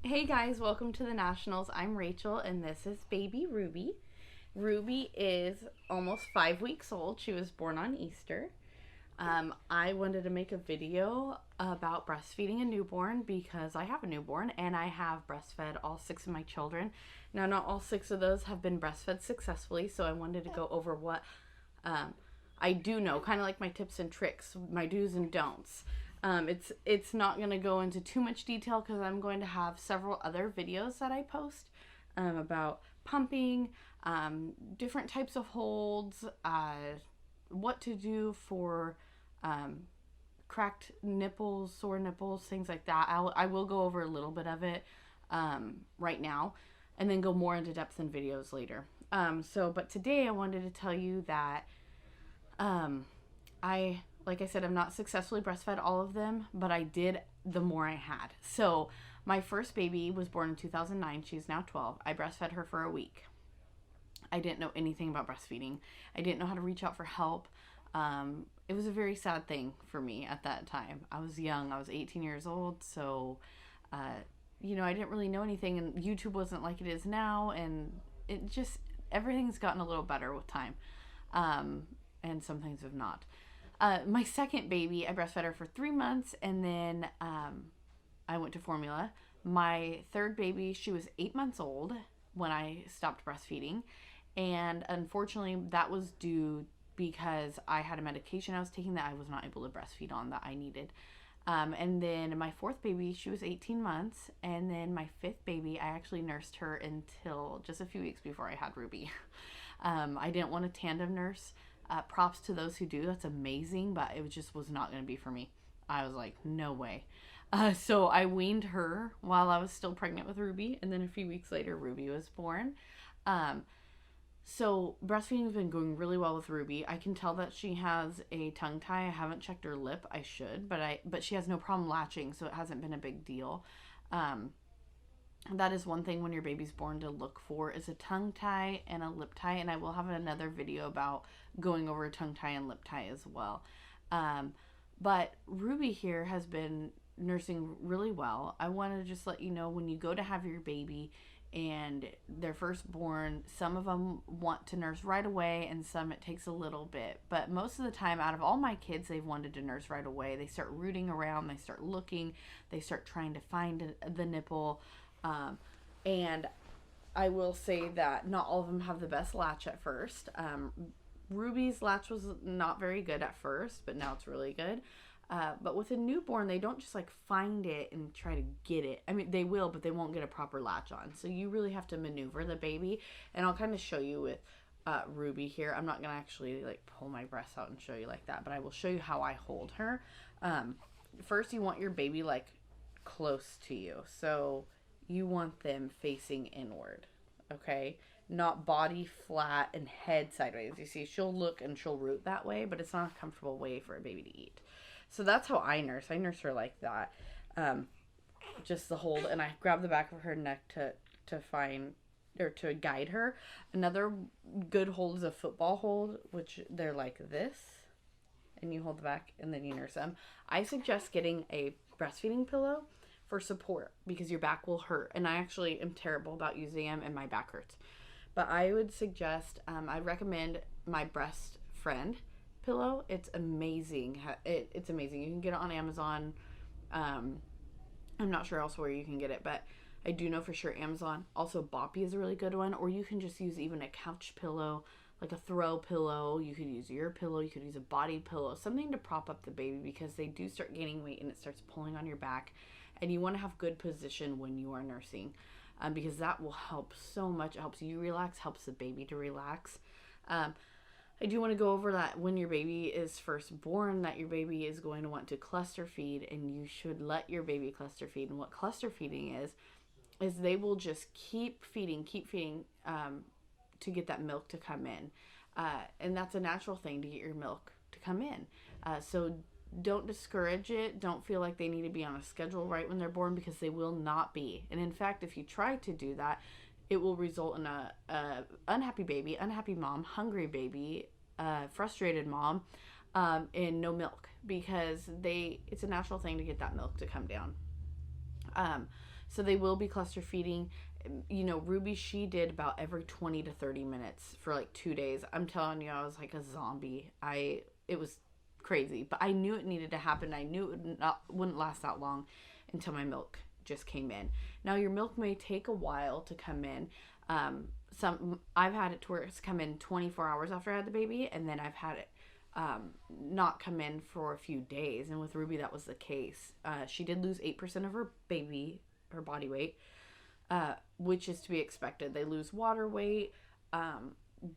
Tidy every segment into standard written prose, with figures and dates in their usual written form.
Hey guys, welcome to the Nationals. I'm Rachel and this is baby Ruby. Ruby is almost 5 weeks old. She was born on Easter. I wanted to make a video about breastfeeding a newborn because I have a newborn and I have breastfed all six of my children. Now, not all six of those have been breastfed successfully, so I wanted to go over what I do know, kind of like my tips and tricks, my do's and don'ts. It's not going to go into too much detail because I'm going to have several other videos that I post about pumping, different types of holds, what to do for cracked nipples, sore nipples, things like that. I will go over a little bit of it right now and then go more into depth in videos later. But today I wanted to tell you that like I said, I'm not successfully breastfed all of them, but I did the more I had. So my first baby was born in 2009. She's now 12. I breastfed her for a week. I didn't know anything about breastfeeding. I didn't know how to reach out for help. It was a very sad thing for me at that time. I was young. I was 18 years old. So, I didn't really know anything, and YouTube wasn't like it is now. And it just, everything's gotten a little better with time. And some things have not. My second baby, I breastfed her for 3 months, and then I went to formula. My third baby, she was 8 months old when I stopped breastfeeding, and unfortunately, that was due because I had a medication I was taking that I was not able to breastfeed on that I needed. And then my fourth baby, she was 18 months, and then my fifth baby, I actually nursed her until just a few weeks before I had Ruby. I didn't want a tandem nurse. Props to those who do. That's amazing, but it just was not going to be for me. I was like, no way. So I weaned her while I was still pregnant with Ruby, and then a few weeks later, Ruby was born. So breastfeeding has been going really well with Ruby. I can tell that she has a tongue tie. I haven't checked her lip. I should, but she has no problem latching, so it hasn't been a big deal. That is one thing when your baby's born to look for is a tongue tie and a lip tie, and I will have another video about going over a tongue tie and lip tie as well. But Ruby here has been nursing really well. I want to just let you know, when you go to have your baby and they're firstborn, some of them want to nurse right away and some it takes a little bit. But most of the time, out of all my kids, they've wanted to nurse right away. They start rooting around, they start looking, they start trying to find the nipple. And I will say that not all of them have the best latch at first. Ruby's latch was not very good at first, but now it's really good. But with a newborn, they don't just like find it and try to get it. I mean, they will, but they won't get a proper latch on. So you really have to maneuver the baby. And I'll kind of show you with Ruby here. I'm not going to actually like pull my breasts out and show you like that, but I will show you how I hold her. First, you want your baby like close to you. So you want them facing inward, okay? Not body flat and head sideways. You see, she'll look and she'll root that way, but it's not a comfortable way for a baby to eat. So that's how I nurse. I nurse her like that. Just the hold, and I grab the back of her neck to find or to guide her. Another good hold is a football hold, which they're like this, and you hold the back and then you nurse them. I suggest getting a breastfeeding pillow for support because your back will hurt, and I actually am terrible about using them and my back hurts. But I would suggest, I'd recommend my Breast Friend pillow. It's amazing. It's amazing. You can get it on Amazon. I'm not sure else where you can get it, but I do know for sure Amazon. Also, Boppy is a really good one, or you can just use even a couch pillow, like a throw pillow. You could use your pillow. You could use a body pillow, something to prop up the baby because they do start gaining weight and it starts pulling on your back. And you want to have good position when you are nursing, because that will help so much. It helps you relax, helps the baby to relax. I do want to go over that when your baby is first born, that your baby is going to want to cluster feed, and you should let your baby cluster feed. And what cluster feeding is they will just keep feeding to get that milk to come in. And that's a natural thing to get your milk to come in. So don't discourage it. Don't feel like they need to be on a schedule right when they're born, because they will not be. And in fact, if you try to do that, it will result in a unhappy baby, unhappy mom, hungry baby, frustrated mom, and no milk, because it's a natural thing to get that milk to come down. So they will be cluster feeding. You know, Ruby, she did about every 20 to 30 minutes for like 2 days. I'm telling you, I was like a zombie. It was crazy, but I knew it needed to happen. I knew wouldn't last that long until my milk just came in. Now your milk may take a while to come in. I've had it to where it's come in 24 hours after I had the baby, and then I've had it not come in for a few days. And with Ruby, that was the case. She did lose 8% of her body weight, which is to be expected. They lose water weight.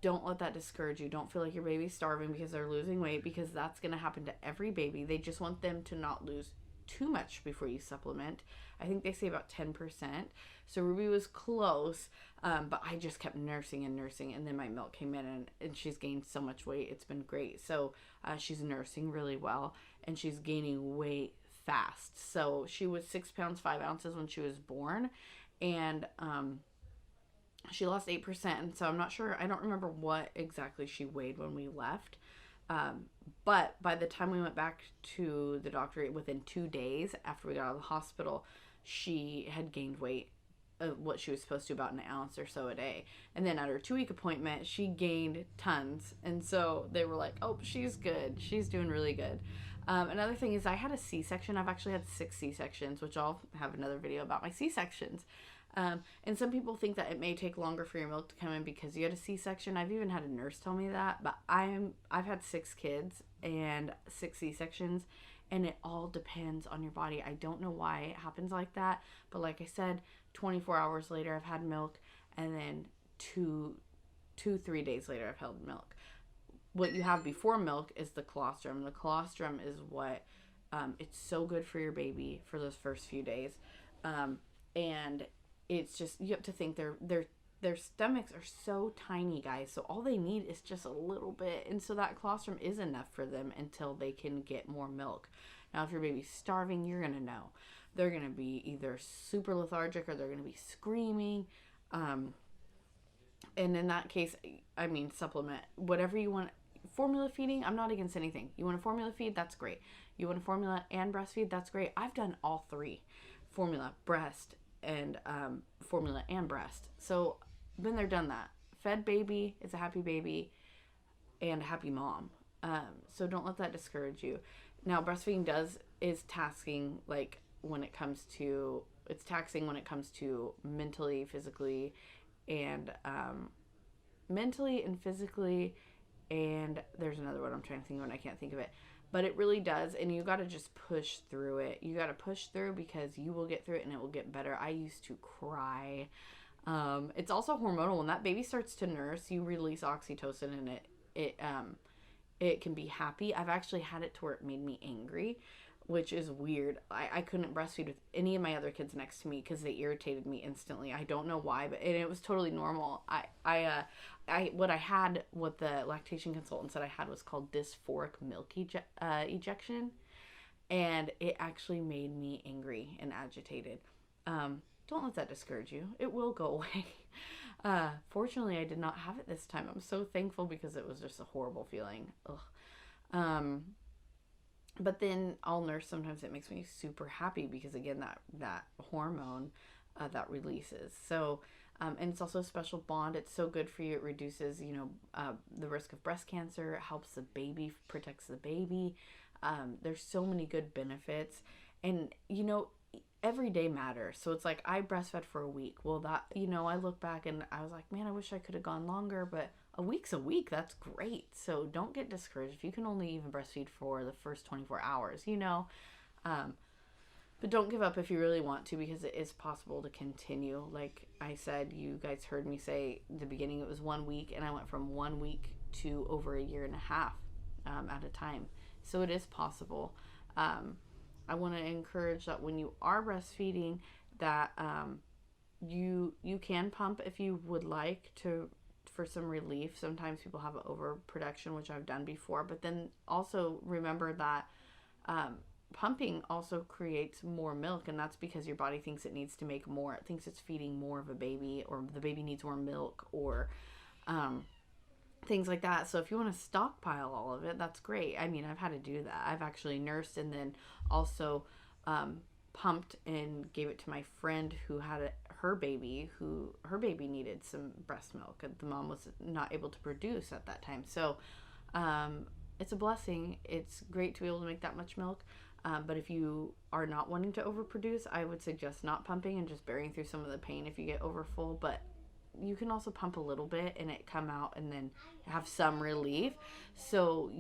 Don't let that discourage you. Don't feel like your baby's starving because they're losing weight, because that's going to happen to every baby. They just want them to not lose too much before you supplement. I think they say about 10%. So Ruby was close, but I just kept nursing, and then my milk came in, and she's gained so much weight. It's been great. So she's nursing really well, and she's gaining weight fast. So she was 6 pounds 5 ounces when she was born, and she lost 8%. And so I'm not sure, I don't remember what exactly she weighed when we left. But by the time we went back to the doctor, within 2 days after we got out of the hospital, she had gained weight of what she was supposed to, about an ounce or so a day. And then at her 2-week appointment, she gained tons. And so they were like, oh, she's good. She's doing really good. Another thing is I had a C-section. I've actually had 6 C-sections, which I'll have another video about my C-sections. And some people think that it may take longer for your milk to come in because you had a C-section. I've even had a nurse tell me that, but I've had 6 kids and 6 C-sections, and it all depends on your body. I don't know why it happens like that, but like I said, 24 hours later I've had milk, and then 3 days later I've held milk. What you have before milk is the colostrum. The colostrum is what it's so good for your baby for those first few days, and it's just, you have to think their stomachs are so tiny, guys. So all they need is just a little bit. And so that colostrum is enough for them until they can get more milk. Now, if your baby's starving, you're going to know. They're going to be either super lethargic or they're going to be screaming. And in that case, I mean, supplement. Whatever you want. Formula feeding, I'm not against anything. You want to formula feed? That's great. You want to formula and breastfeed? That's great. I've done all 3. Formula, breast, and formula and breast. So been there, done that. Fed baby is a happy baby and a happy mom. So don't let that discourage you. Now, breastfeeding is tasking, like when it comes to, it's taxing when it comes to mentally, physically, and physically, and there's another one I'm trying to think of and I can't think of it. But it really does, and you got to just push through it. You got to push through because you will get through it and it will get better. I used to cry. It's also hormonal. When that baby starts to nurse, you release oxytocin, and it can be happy. I've actually had it to where it made me angry, which is weird. I couldn't breastfeed with any of my other kids next to me because they irritated me instantly. I don't know why, but it was totally normal. What the lactation consultant said I had was called dysphoric milk ejection, and it actually made me angry and agitated. Don't let that discourage you. It will go away. Fortunately, I did not have it this time. I'm so thankful because it was just a horrible feeling. Ugh. But then I'll nurse. Sometimes it makes me super happy because, again, that hormone that releases. So, and it's also a special bond. It's so good for you. It reduces, the risk of breast cancer. It helps the baby, protects the baby. There's so many good benefits. And, every day matters. So it's like I breastfed for a week. Well, that, I look back and I was like, man, I wish I could have gone longer, but a week's a week. That's great. So don't get discouraged if you can only even breastfeed for the first 24 hours, but don't give up if you really want to, because it is possible to continue. Like I said, you guys heard me say at the beginning, it was 1 week, and I went from 1 week to over a year and a half at a time. So it is possible. I want to encourage that when you are breastfeeding, that you can pump if you would like to, for some relief. Sometimes people have overproduction, which I've done before, but then also remember that pumping also creates more milk, and that's because your body thinks it needs to make more. It thinks it's feeding more of a baby, or the baby needs more milk, or things like that. So if you want to stockpile all of it, that's great. I mean, I've had to do that. I've actually nursed and then also pumped and gave it to my friend who had her baby needed some breast milk, and the mom was not able to produce at that time. So it's a blessing. It's great to be able to make that much milk. But if you are not wanting to overproduce, I would suggest not pumping and just bearing through some of the pain if you get overfull. But you can also pump a little bit and it come out and then have some relief. So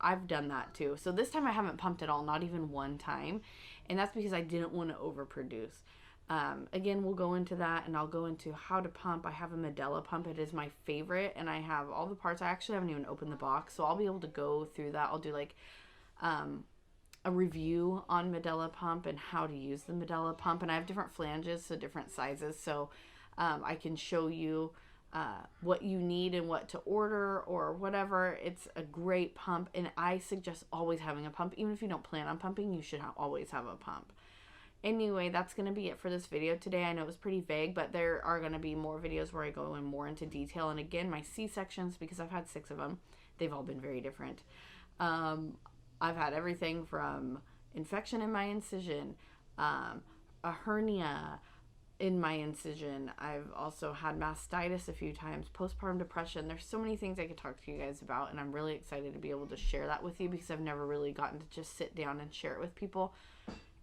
I've done that too. So this time I haven't pumped at all, not even one time. And that's because I didn't want to overproduce. Again, we'll go into that, and I'll go into how to pump. I have a Medela pump. It is my favorite, and I have all the parts. I actually haven't even opened the box, so I'll be able to go through that. I'll do like a review on Medela pump and how to use the Medela pump. And I have different flanges, so different sizes, so I can show you what you need and what to order or whatever. It's a great pump, and I suggest always having a pump. Even if you don't plan on pumping, you should always have a pump. Anyway, that's going to be it for this video today. I know it was pretty vague, but there are going to be more videos where I go in more into detail. And again, my C-sections, because I've had 6 of them, they've all been very different. I've had everything from infection in my incision, a hernia in my incision. I've also had mastitis a few times, postpartum depression. There's so many things I could talk to you guys about, and I'm really excited to be able to share that with you because I've never really gotten to just sit down and share it with people.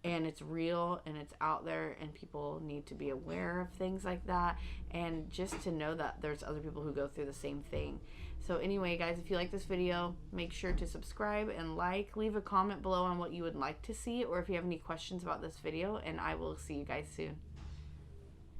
And it's real and it's out there, and people need to be aware of things like that, and just to know that there's other people who go through the same thing. So anyway, guys, if you like this video, make sure to subscribe and leave a comment below on what you would like to see, or if you have any questions about this video, and I will see you guys soon.